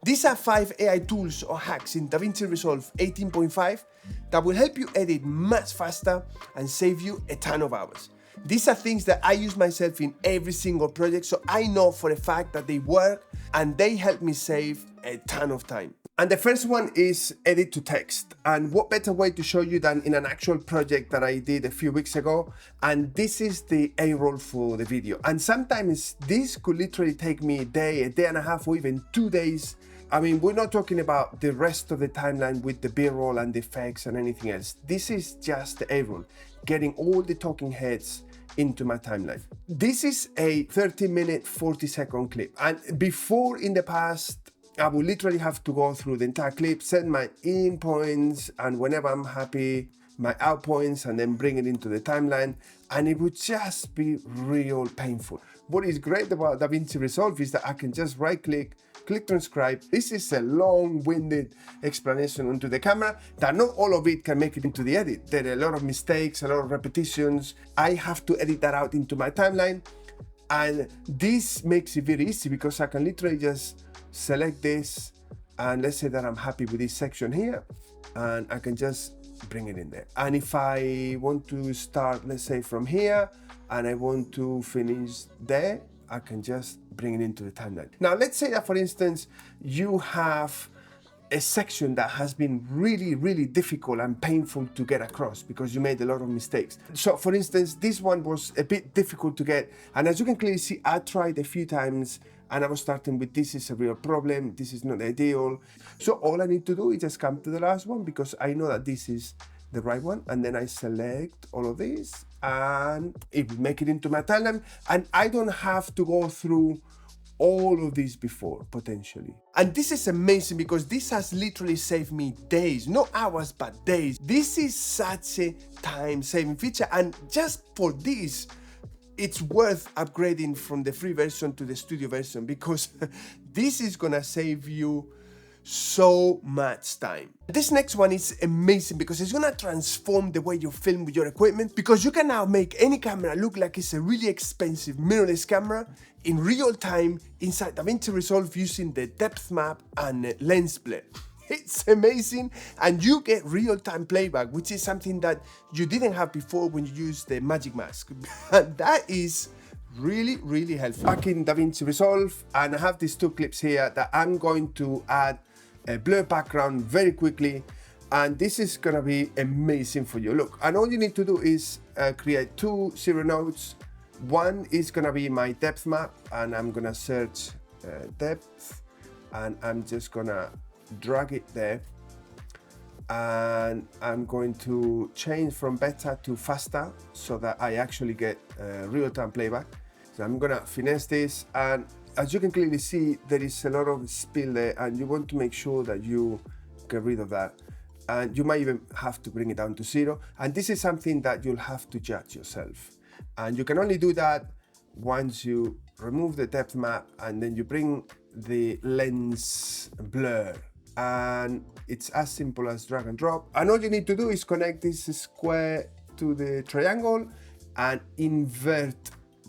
These are 5 AI tools or hacks in Davinci Resolve 18.5 that will help you edit much faster and save you a ton of hours. These are things that I use myself in every single project, so I know for a fact that they work and they help me save a ton of time. And the first one is edit to text. And what better way to show you than in an actual project that I did a few weeks ago. And this is the A-roll for the video. And sometimes this could literally take me a day and a half, or even 2 days. I mean, we're not talking about the rest of the timeline with the B-roll and the effects and anything else. This is just the A-roll, getting all the talking heads into my timeline. This is a 30-minute, 40-second clip. And before, in the past, I would literally have to go through the entire clip, set my in points, and whenever I'm happy, my out points, and then bring it into the timeline. And it would just be real painful. What is great about Davinci Resolve is that I can just right-click, click transcribe. This is a long-winded explanation onto the camera that not all of it can make it into the edit. There are a lot of mistakes, a lot of repetitions. I have to edit that out into my timeline. And this makes it very easy because I can literally just select this, and let's say that I'm happy with this section here, and I can just bring it in there. And if I want to start, let's say from here, and I want to finish there, I can just bring it into the timeline. Now, let's say that, for instance, you have a section that has been really difficult and painful to get across because you made a lot of mistakes. So, for instance, this one was a bit difficult to get, and as you can clearly see, I tried a few times, and I was starting with, this is a real problem, this is not ideal. So all I need to do is just come to the last one because I know that this is the right one, and then I select all of these and it will make it into my timeline, and I don't have to go through all of these before, potentially. And this is amazing because this has literally saved me days, not hours, but days. This is such a time-saving feature, and just for this, it's worth upgrading from the free version to the studio version because this is gonna save you so much time. This next one is amazing because it's gonna transform the way you film with your equipment, because you can now make any camera look like it's a really expensive mirrorless camera in real time inside Davinci Resolve using the depth map and lens blur. It's amazing, and you get real-time playback, which is something that you didn't have before when you used the Magic Mask. And that is really helpful. Back in Davinci Resolve, and I have these 2 clips here that I'm going to add a blur background very quickly, and this is gonna be amazing for you. Look, and all you need to do is create 2 zero nodes. One is gonna be my depth map, and I'm gonna search depth, and I'm just gonna drag it there, and I'm going to change from better to faster so that I actually get real-time playback. So I'm gonna finesse this, and as you can clearly see, there is a lot of spill there, and you want to make sure that you get rid of that, and you might even have to bring it down to 0, and this is something that you'll have to judge yourself, and you can only do that once you remove the depth map and then you bring the lens blur. And it's as simple as drag and drop, and all you need to do is connect this square to the triangle and invert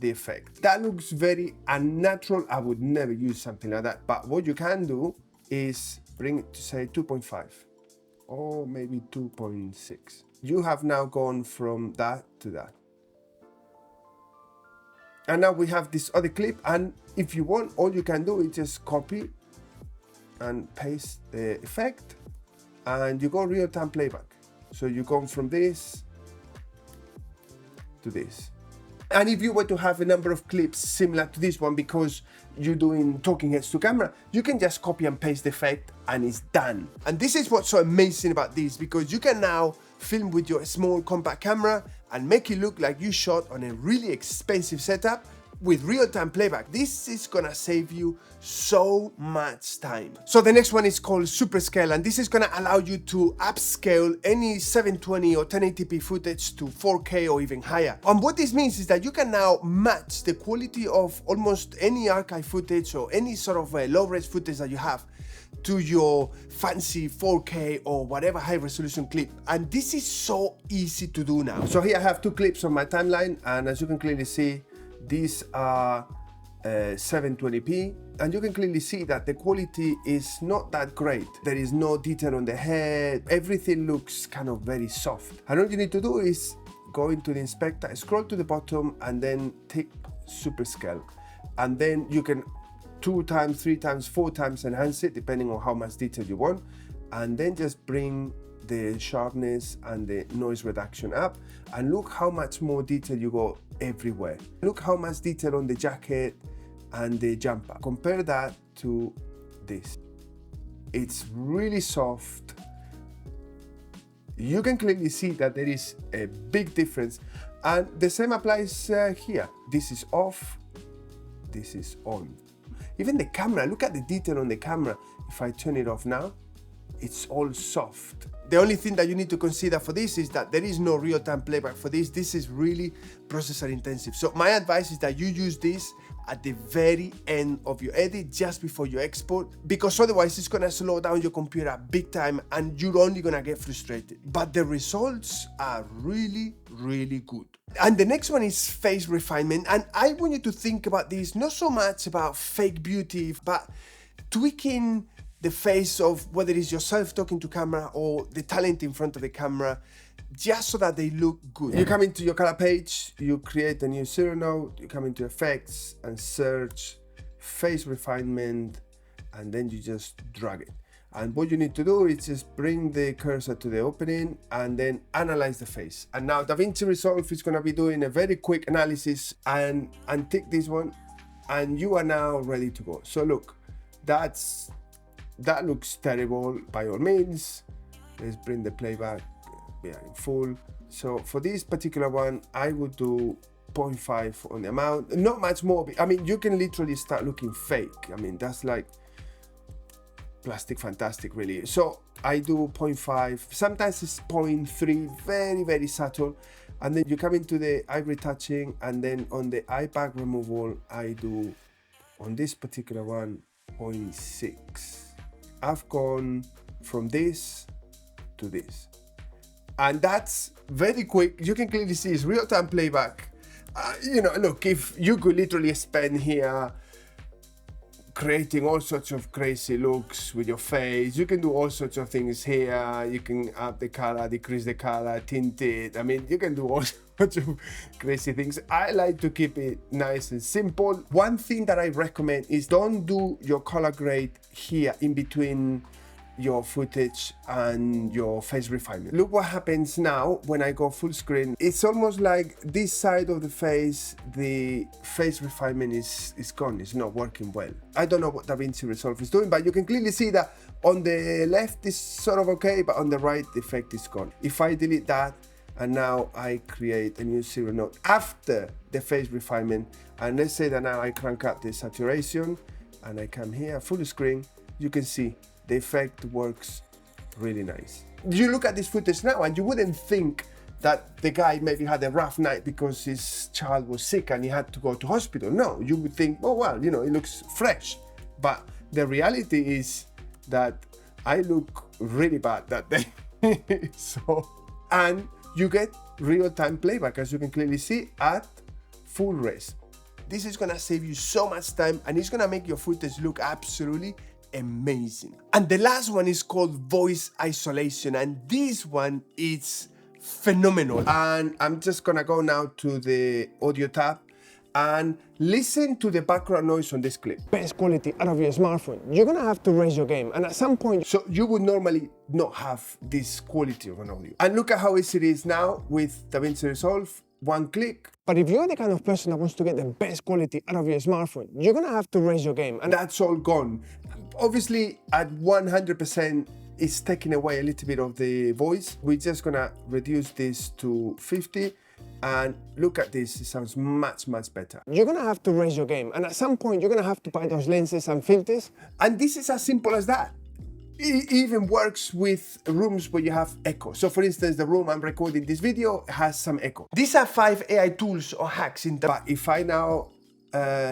the effect. That looks very unnatural. I would never use something like that, but what you can do is bring it to say 2.5 or maybe 2.6. You have now gone from that to that, and now we have this other clip, and if you want, all you can do is just copy and paste the effect, and you go real-time playback. So you go from this to this. And if you were to have a number of clips similar to this one because you're doing talking heads to camera, you can just copy and paste the effect and it's done. And this is what's so amazing about this, because you can now film with your small compact camera and make it look like you shot on a really expensive setup with real-time playback. This is gonna save you so much time. So the next one is called Superscale, and this is gonna allow you to upscale any 720 or 1080p footage to 4K or even higher. And what this means is that you can now match the quality of almost any archive footage or any sort of low-res footage that you have to your fancy 4K or whatever high resolution clip. And this is so easy to do now. So here I have 2 clips on my timeline, and as you can clearly see, these are 720p, and you can clearly see that the quality is not that great. There is no detail on the head. Everything looks kind of very soft. And all you need to do is go into the inspector, scroll to the bottom, and then take Superscale. And then you can 2 times, 3 times, 4 times enhance it, depending on how much detail you want. And then just bring the sharpness and the noise reduction up, and look how much more detail you got everywhere. Look how much detail on the jacket and the jumper. Compare that to this. It's really soft. You can clearly see that there is a big difference, and the same applies here. This is off, this is on. Even the camera, look at the detail on the camera. If I turn it off now, it's all soft. The only thing that you need to consider for this is that there is no real-time playback for this. This is really processor intensive. So my advice is that you use this at the very end of your edit, just before you export, because otherwise it's gonna slow down your computer big time and you're only gonna get frustrated. But the results are really, really good. And the next one is face refinement. And I want you to think about this, not so much about fake beauty, but tweaking the face of whether it's yourself talking to camera or the talent in front of the camera, just so that they look good. You come into your color page, you create a new serial node, you come into effects and search face refinement, and then you just drag it. And what you need to do is just bring the cursor to the opening and then analyze the face. And now Davinci Resolve is gonna be doing a very quick analysis and tick this one, and you are now ready to go. So look, that looks terrible by all means. Let's bring the playback in full. So for this particular one, I would do 0.5 on the amount, not much more. I mean, you can literally start looking fake. I mean, that's like plastic fantastic, really. So I do 0.5, sometimes it's 0.3, very, very subtle. And then you come into the eye retouching, and then on the eye bag removal, I do, on this particular one, 0.6. I've gone from this to this, and that's very quick. You can clearly see it's real-time playback. You know, look, if you could literally spend here creating all sorts of crazy looks with your face, you can do all sorts of things here. You can up the color, decrease the color, tint it. I mean, you can do all sorts of crazy things. I like to keep it nice and simple. One thing that I recommend is don't do your color grade here in between your footage and your face refinement. Look what happens now when I go full screen. It's almost like this side of the face refinement is gone. It's not working well. I don't know what Davinci Resolve is doing, but you can clearly see that on the left is sort of okay, but on the right the effect is gone. If I delete that, and now I create a new serial node after the face refinement, and let's say that now I crank up the saturation and I come here full screen, you can see the effect works really nice. You look at this footage now and you wouldn't think that the guy maybe had a rough night because his child was sick and he had to go to hospital. No, you would think, oh well, you know, it looks fresh. But the reality is that I look really bad that day. And you get real-time playback, as you can clearly see, at full res. This is gonna save you so much time, and it's gonna make your footage look absolutely amazing. And the last one is called voice isolation, and this one is phenomenal. And I'm just gonna go now to the audio tab and listen to the background noise on this clip. Best quality out of your smartphone. You're gonna have to raise your game, and at some point, so you would normally not have this quality of an audio. And look at how easy it is now with Davinci Resolve. One click. But if you're the kind of person that wants to get the best quality out of your smartphone, you're gonna have to raise your game, and that's all gone. Obviously, at 100%, it's taking away a little bit of the voice. We're just gonna reduce this to 50. And look at this, it sounds much, much better. You're gonna have to raise your game, and at some point you're gonna have to buy those lenses and filters. And this is as simple as that. It even works with rooms where you have echo. So for instance, the room I'm recording this video has some echo. These are 5 AI tools or hacks in the... But if I now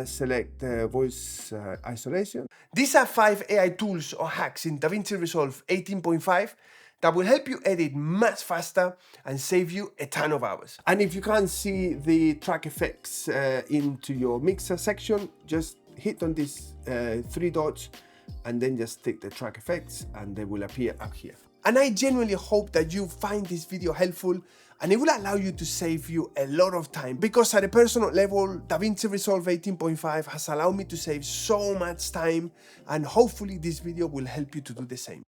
select voice isolation. These are 5 AI tools or hacks in Davinci Resolve 18.5 that will help you edit much faster and save you a ton of hours. And if you can't see the track effects into your mixer section, just hit on these 3 dots and then just take the track effects and they will appear up here. And I genuinely hope that you find this video helpful and it will allow you to save you a lot of time, because at a personal level, Davinci Resolve 18.5 has allowed me to save so much time, and hopefully this video will help you to do the same.